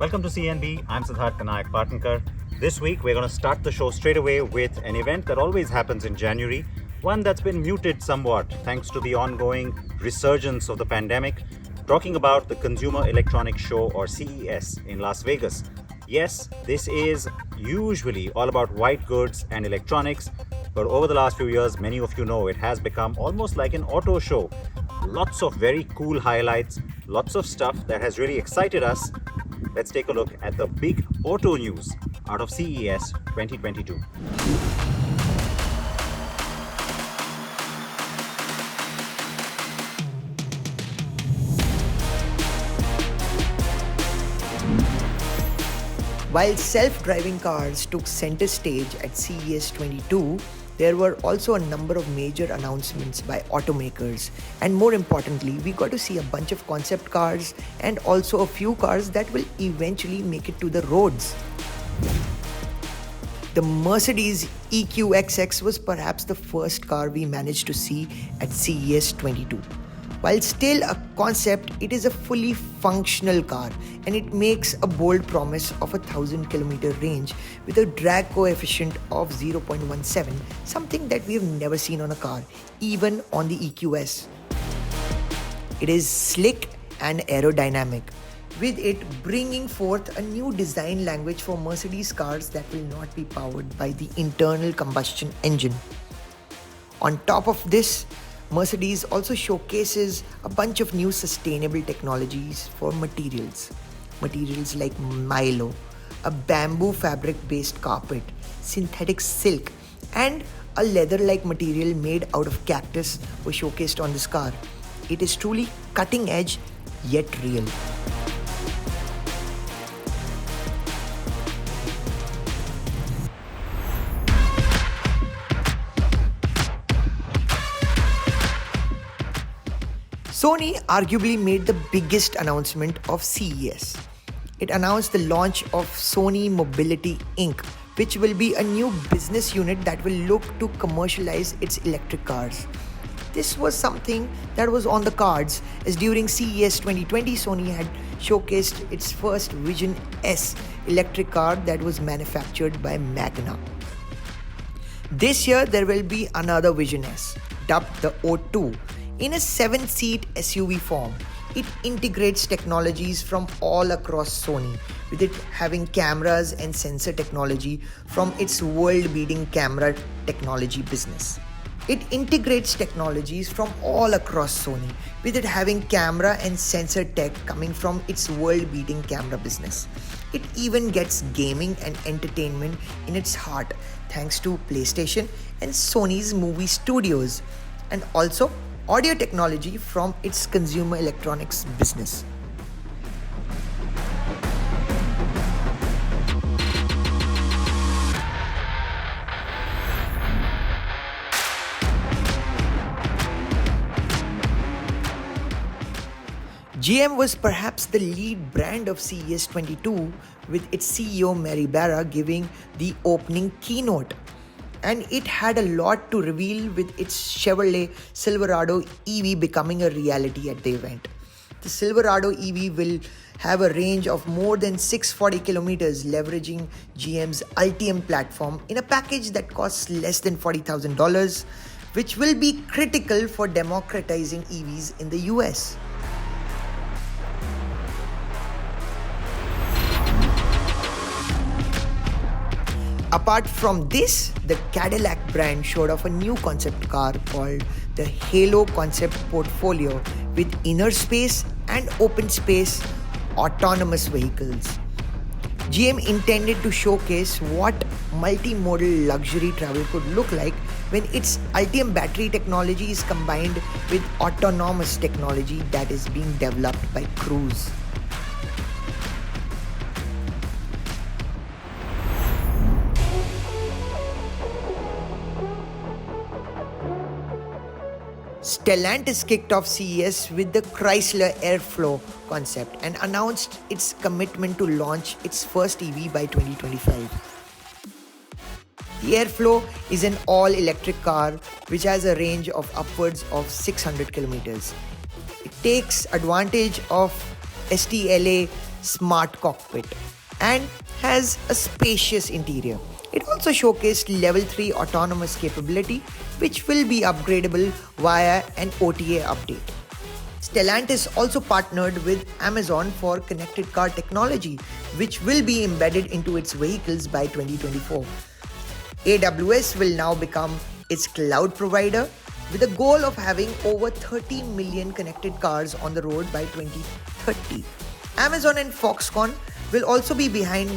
Welcome to CNB. I'm Siddharth Vinayak Patnankar. This week, we're going to start the show straight away with an event that always happens in January, one that's been muted somewhat thanks to the ongoing resurgence of the pandemic, talking about the Consumer Electronics Show or CES in Las Vegas. Yes, this is usually all about white goods and electronics, but over the last few years, many of you know it has become almost like an auto show. Lots of very cool highlights, lots of stuff that has really excited us. Let's take a look at the big auto news out of CES 2022. While self-driving cars took center stage at CES 22, there were also a number of major announcements by automakers, and more importantly, we got to see a bunch of concept cars and also a few cars that will eventually make it to the roads. The Mercedes EQXX was perhaps the first car we managed to see at CES 22. While still a concept, it is a fully functional car and it makes a bold promise of a 1,000-kilometer range with a drag coefficient of 0.17, something that we have never seen on a car, even on the EQS. It is slick and aerodynamic, with it bringing forth a new design language for Mercedes cars that will not be powered by the internal combustion engine. On top of this, Mercedes also showcases a bunch of new sustainable technologies for materials. Materials like Milo, a bamboo fabric-based carpet, synthetic silk, and a leather-like material made out of cactus were showcased on this car. It is truly cutting edge, yet real. Sony arguably made the biggest announcement of CES. It announced the launch of Sony Mobility Inc., which will be a new business unit that will look to commercialize its electric cars. This was something that was on the cards, as during CES 2020, Sony had showcased its first Vision S electric car that was manufactured by Magna. This year, there will be another Vision S, dubbed the O2, in a 7-seat SUV form. It integrates technologies from all across Sony, with it having cameras and sensor technology from its world-beating camera technology business. It integrates technologies from all across Sony, with it having camera and sensor tech coming from its world-beating camera business. It even gets gaming and entertainment in its heart, thanks to PlayStation and Sony's movie studios, and also audio technology from its consumer electronics business. GM was perhaps the lead brand of CES 22, with its CEO Mary Barra giving the opening keynote. And it had a lot to reveal, with its Chevrolet Silverado EV becoming a reality at the event. The Silverado EV will have a range of more than 640 kilometers, leveraging GM's Ultium platform in a package that costs less than $40,000, which will be critical for democratizing EVs in the US. Apart from this, the Cadillac brand showed off a new concept car called the Halo Concept Portfolio with inner space and open space autonomous vehicles. GM intended to showcase what multimodal luxury travel could look like when its Ultium battery technology is combined with autonomous technology that is being developed by Cruise. Stellantis kicked off CES with the Chrysler Airflow concept and announced its commitment to launch its first EV by 2025. The Airflow is an all-electric car which has a range of upwards of 600 kilometers. It takes advantage of STLA smart cockpit and has a spacious interior. It also showcased level 3 autonomous capability, which will be upgradable via an OTA update. Stellantis also partnered with Amazon for connected car technology, which will be embedded into its vehicles by 2024. AWS will now become its cloud provider with a goal of having over 30 million connected cars on the road by 2030. Amazon and Foxconn will also be behind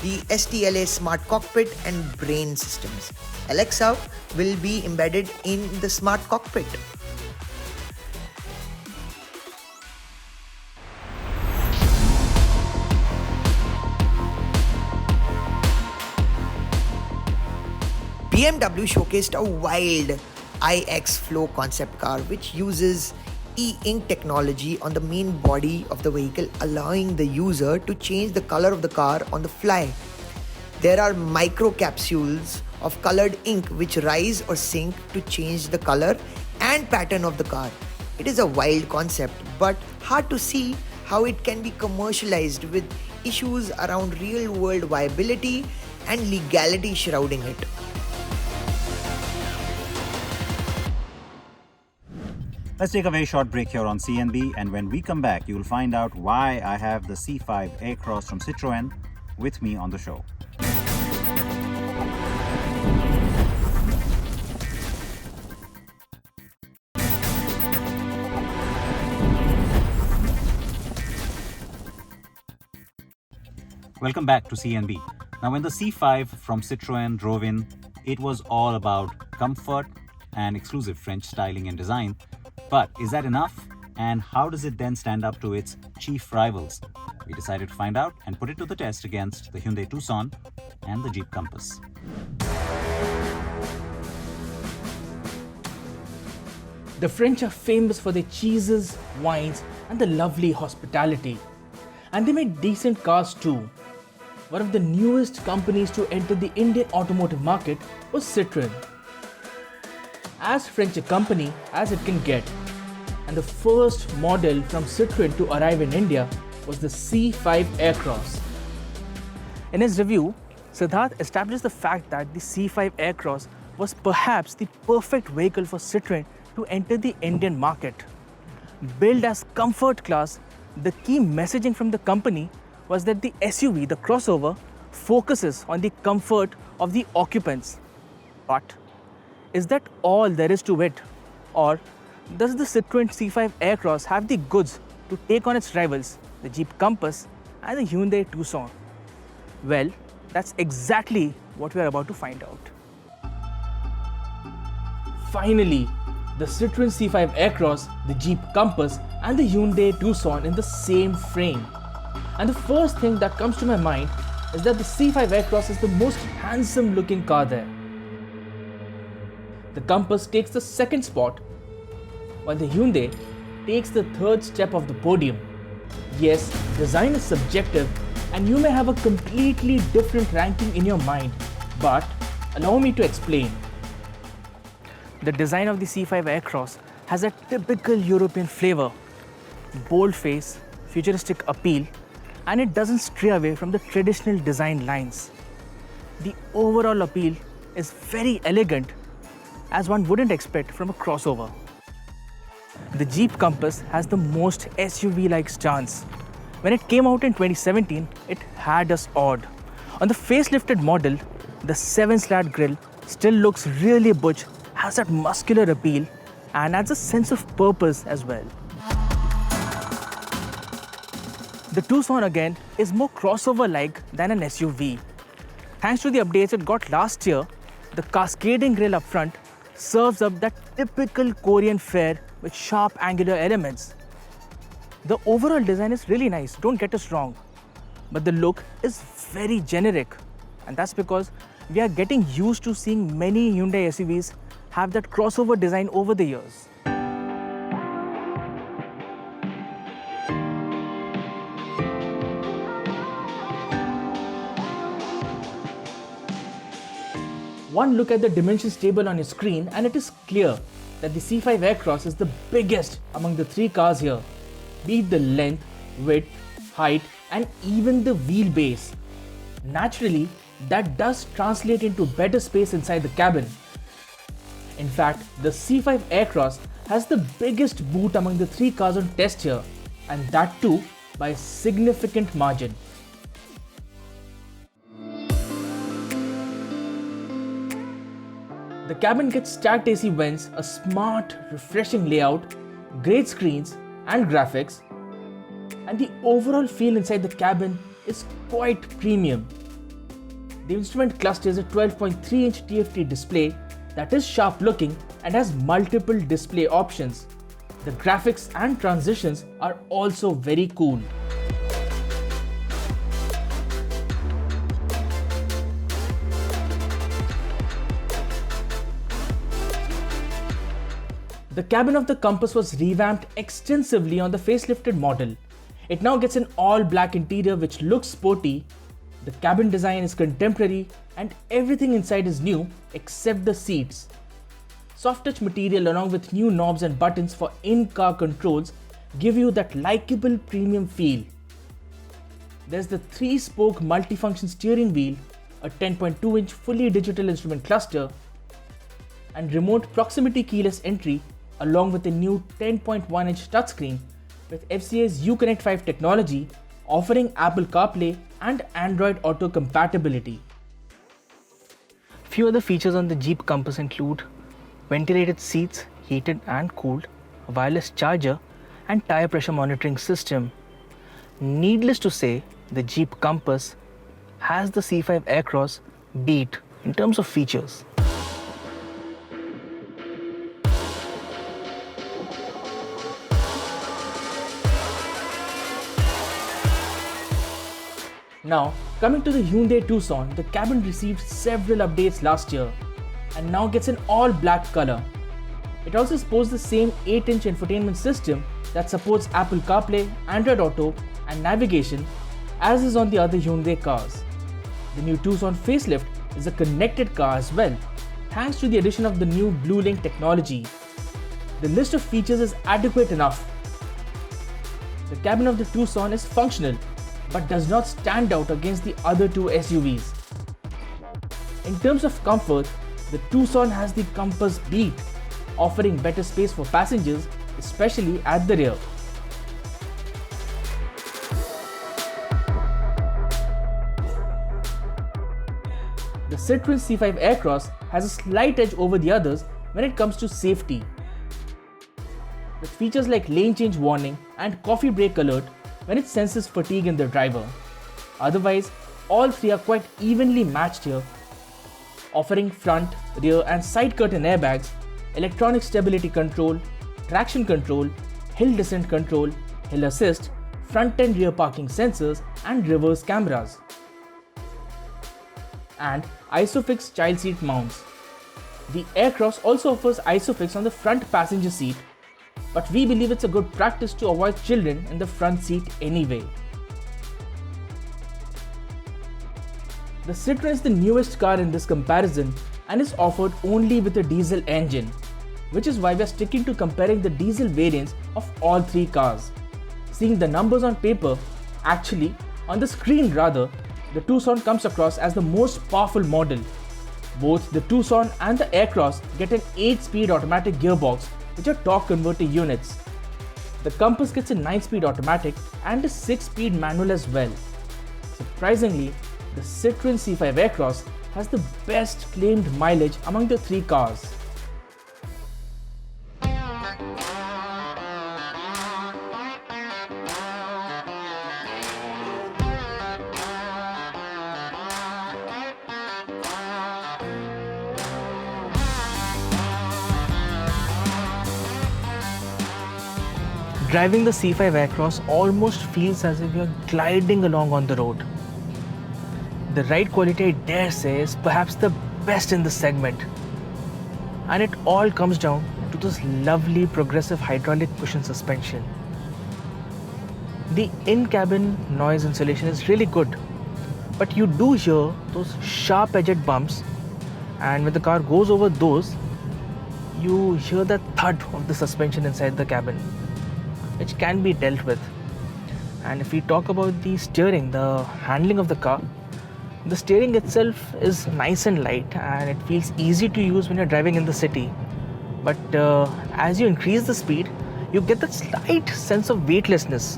the STLA smart cockpit and brain systems. Alexa will be embedded in the smart cockpit. BMW showcased a wild iX Flow concept car which uses e-ink technology on the main body of the vehicle, allowing the user to change the color of the car on the fly. There are micro capsules of colored ink which rise or sink to change the color and pattern of the car. It is a wild concept, but hard to see how it can be commercialized with issues around real-world viability and legality shrouding it. Let's take a very short break here on CNB, and when we come back, you will find out why I have the C5 Aircross from Citroën with me on the show. Welcome back to CNB. Now, when the C5 from Citroën drove in, it was all about comfort and exclusive French styling and design. But is that enough? And how does it then stand up to its chief rivals? We decided to find out and put it to the test against the Hyundai Tucson and the Jeep Compass. The French are famous for their cheeses, wines, and the lovely hospitality. And they made decent cars too. One of the newest companies to enter the Indian automotive market was Citroën. As French a company as it can get, and the first model from Citroën to arrive in India was the C5 Aircross. In his review, Siddharth established the fact that the C5 Aircross was perhaps the perfect vehicle for Citroën to enter the Indian market. Billed as comfort class, the key messaging from the company was that the SUV, the crossover, focuses on the comfort of the occupants. But is that all there is to it? Or does the Citroën C5 Aircross have the goods to take on its rivals, the Jeep Compass and the Hyundai Tucson? Well, that's exactly what we are about to find out. Finally, the Citroën C5 Aircross, the Jeep Compass and the Hyundai Tucson in the same frame. And the first thing that comes to my mind is that the C5 Aircross is the most handsome looking car there. The Compass takes the second spot, while the Hyundai takes the third step of the podium. Yes, design is subjective and you may have a completely different ranking in your mind, but allow me to explain. The design of the C5 Aircross has a typical European flavor, bold face, futuristic appeal, and it doesn't stray away from the traditional design lines. The overall appeal is very elegant, as one wouldn't expect from a crossover. The Jeep Compass has the most SUV-like stance. When it came out in 2017, it had us awed. On the facelifted model, the 7-slat grille still looks really butch, has that muscular appeal, and adds a sense of purpose as well. The Tucson again is more crossover-like than an SUV. Thanks to the updates it got last year, the cascading grille up front serves up that typical Korean fare with sharp angular elements. The overall design is really nice, don't get us wrong. But the look is very generic. And that's because we are getting used to seeing many Hyundai SUVs have that crossover design over the years. One look at the dimensions table on your screen and it is clear that the C5 Aircross is the biggest among the three cars here, be it the length, width, height and even the wheelbase. Naturally, that does translate into better space inside the cabin. In fact, the C5 Aircross has the biggest boot among the 3 cars on test here, and that too by a significant margin. The cabin gets stacked AC vents, a smart, refreshing layout, great screens and graphics, and the overall feel inside the cabin is quite premium. The instrument cluster is a 12.3-inch TFT display that is sharp looking and has multiple display options. The graphics and transitions are also very cool. The cabin of the Compass was revamped extensively on the facelifted model. It now gets an all-black interior which looks sporty. The cabin design is contemporary and everything inside is new except the seats. Soft touch material along with new knobs and buttons for in-car controls give you that likable premium feel. There's the 3-spoke multifunction steering wheel, a 10.2-inch fully digital instrument cluster, and remote proximity keyless entry along with a new 10.1-inch touchscreen with FCA's Uconnect 5 technology offering Apple CarPlay and Android Auto compatibility. Few other features on the Jeep Compass include ventilated seats, heated and cooled, a wireless charger and tire pressure monitoring system. Needless to say, the Jeep Compass has the C5 Aircross beat in terms of features. Now, coming to the Hyundai Tucson, the cabin received several updates last year and now gets an all-black color. It also sports the same 8-inch infotainment system that supports Apple CarPlay, Android Auto and navigation as is on the other Hyundai cars. The new Tucson facelift is a connected car as well, thanks to the addition of the new BlueLink technology. The list of features is adequate enough. The cabin of the Tucson is functional but does not stand out against the other 2 SUVs. In terms of comfort, the Tucson has the Compass beat, offering better space for passengers, especially at the rear. The Citroen C5 Aircross has a slight edge over the others when it comes to safety. With features like lane change warning and coffee break alert when it senses fatigue in the driver. Otherwise, all 3 are quite evenly matched here, offering front, rear and side curtain airbags, electronic stability control, traction control, hill descent control, hill assist, front and rear parking sensors and reverse cameras. And ISOFIX child seat mounts. The Aircross also offers ISOFIX on the front passenger seat, but we believe it's a good practice to avoid children in the front seat anyway. The Citroen is the newest car in this comparison and is offered only with a diesel engine, which is why we are sticking to comparing the diesel variants of all 3 cars. Seeing the numbers on paper, actually on the screen rather, the Tucson comes across as the most powerful model. Both the Tucson and the Aircross get an 8-speed automatic gearbox which are torque converter units. The Compass gets a 9-speed automatic and a 6-speed manual as well. Surprisingly, the Citroen C5 Aircross has the best claimed mileage among the 3 cars. Driving the C5 Aircross almost feels as if you're gliding along on the road. The ride quality, I dare say, is perhaps the best in the segment. And it all comes down to this lovely progressive hydraulic cushion suspension. The in-cabin noise insulation is really good, but you do hear those sharp-edged bumps, and when the car goes over those, you hear the thud of the suspension inside the cabin, which can be dealt with. And if we talk about the steering, the handling of the car, the steering itself is nice and light and it feels easy to use when you're driving in the city. But as you increase the speed, you get that slight sense of weightlessness,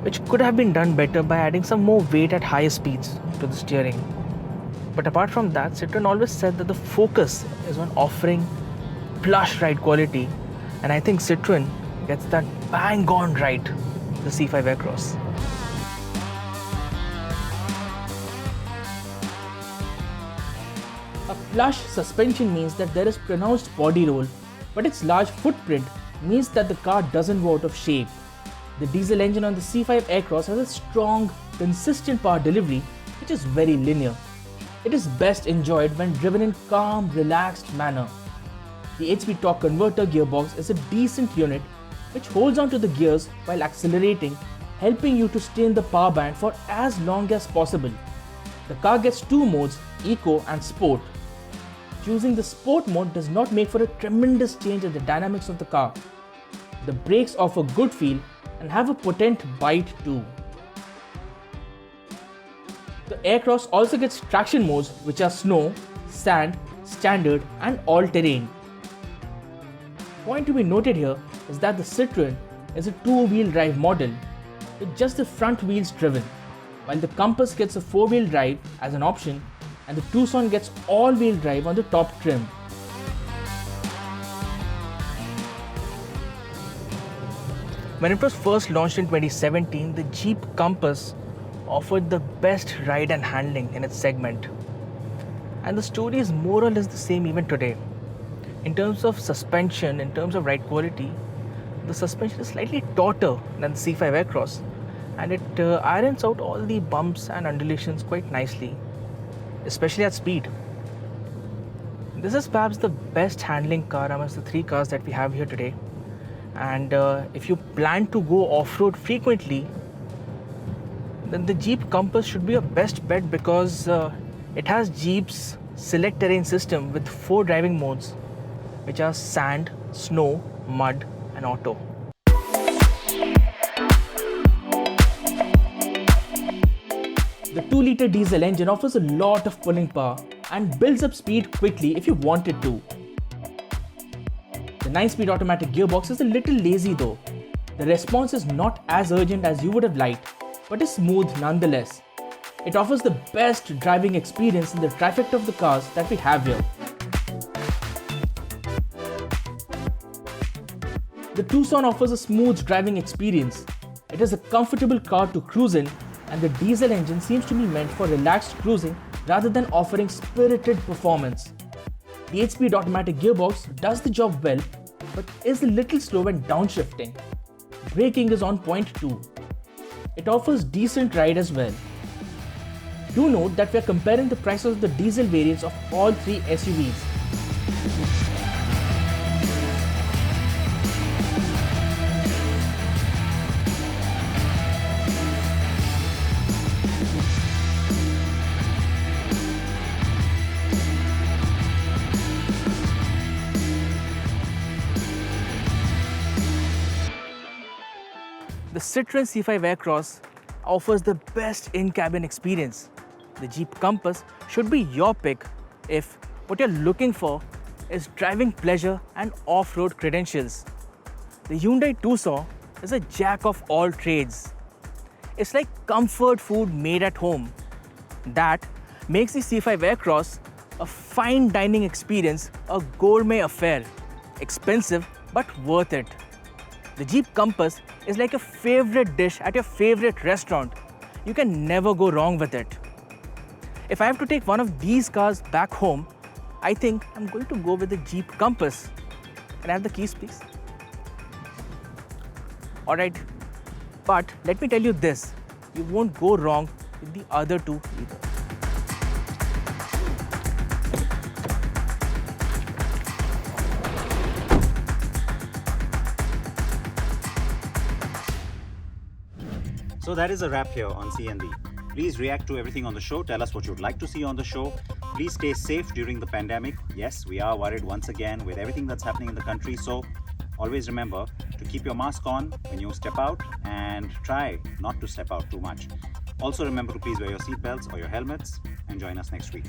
which could have been done better by adding some more weight at higher speeds to the steering. But apart from that, Citroen always said that the focus is on offering plush ride quality, and I think Citroen gets that bang on right, the C5 Aircross. A plush suspension means that there is pronounced body roll, but its large footprint means that the car doesn't go out of shape. The diesel engine on the C5 Aircross has a strong, consistent power delivery which is very linear. It is best enjoyed when driven in calm, relaxed manner. The 8-speed torque converter gearbox is a decent unit which holds on to the gears while accelerating, helping you to stay in the power band for as long as possible. The car gets two modes, Eco and Sport. Choosing the Sport mode does not make for a tremendous change in the dynamics of the car. The brakes offer good feel and have a potent bite too. The Aircross also gets traction modes which are Snow, Sand, Standard and All-Terrain. Point to be noted here is that the Citroen is a two-wheel drive model with just the front wheels driven, while the Compass gets a four-wheel drive as an option and the Tucson gets all-wheel drive on the top trim. When it was first launched in 2017, the Jeep Compass offered the best ride and handling in its segment. And the story is more or less the same even today. In terms of suspension, in terms of ride quality, the suspension is slightly tauter than the C5 Aircross, and it irons out all the bumps and undulations quite nicely, especially at speed. This is perhaps the best handling car amongst the three cars that we have here today. And if you plan to go off-road frequently, then the Jeep Compass should be your best bet because it has Jeep's select terrain system with 4 driving modes, which are sand, snow, mud and auto. The 2-liter diesel engine offers a lot of pulling power and builds up speed quickly if you want it to. The 9-speed automatic gearbox is a little lazy though. The response is not as urgent as you would have liked, but is smooth nonetheless. It offers the best driving experience in the trifecta of the cars that we have here. The Tucson offers a smooth driving experience. It is a comfortable car to cruise in, and the diesel engine seems to be meant for relaxed cruising rather than offering spirited performance. The 8-speed automatic gearbox does the job well, but is a little slow when downshifting. Braking is on point too. It offers decent ride as well. Do note that we are comparing the prices of the diesel variants of all three SUVs. The Citroen C5 Aircross offers the best in-cabin experience. The Jeep Compass should be your pick if what you're looking for is driving pleasure and off-road credentials. The Hyundai Tucson is a jack of all trades. It's like comfort food made at home. That makes the C5 Aircross a fine dining experience, a gourmet affair. Expensive but worth it. The Jeep Compass is like a favorite dish at your favorite restaurant. You can never go wrong with it. If I have to take one of these cars back home, I think I'm going to go with the Jeep Compass. Can I have the keys, please? Alright, but let me tell you this, you won't go wrong with the other two either. So that is a wrap here on CNB. Please react to everything on the show. Tell us what you'd like to see on the show. Please stay safe during the pandemic. Yes, we are worried once again with everything that's happening in the country. So always remember to keep your mask on when you step out and try not to step out too much. Also remember to please wear your seatbelts or your helmets and join us next week.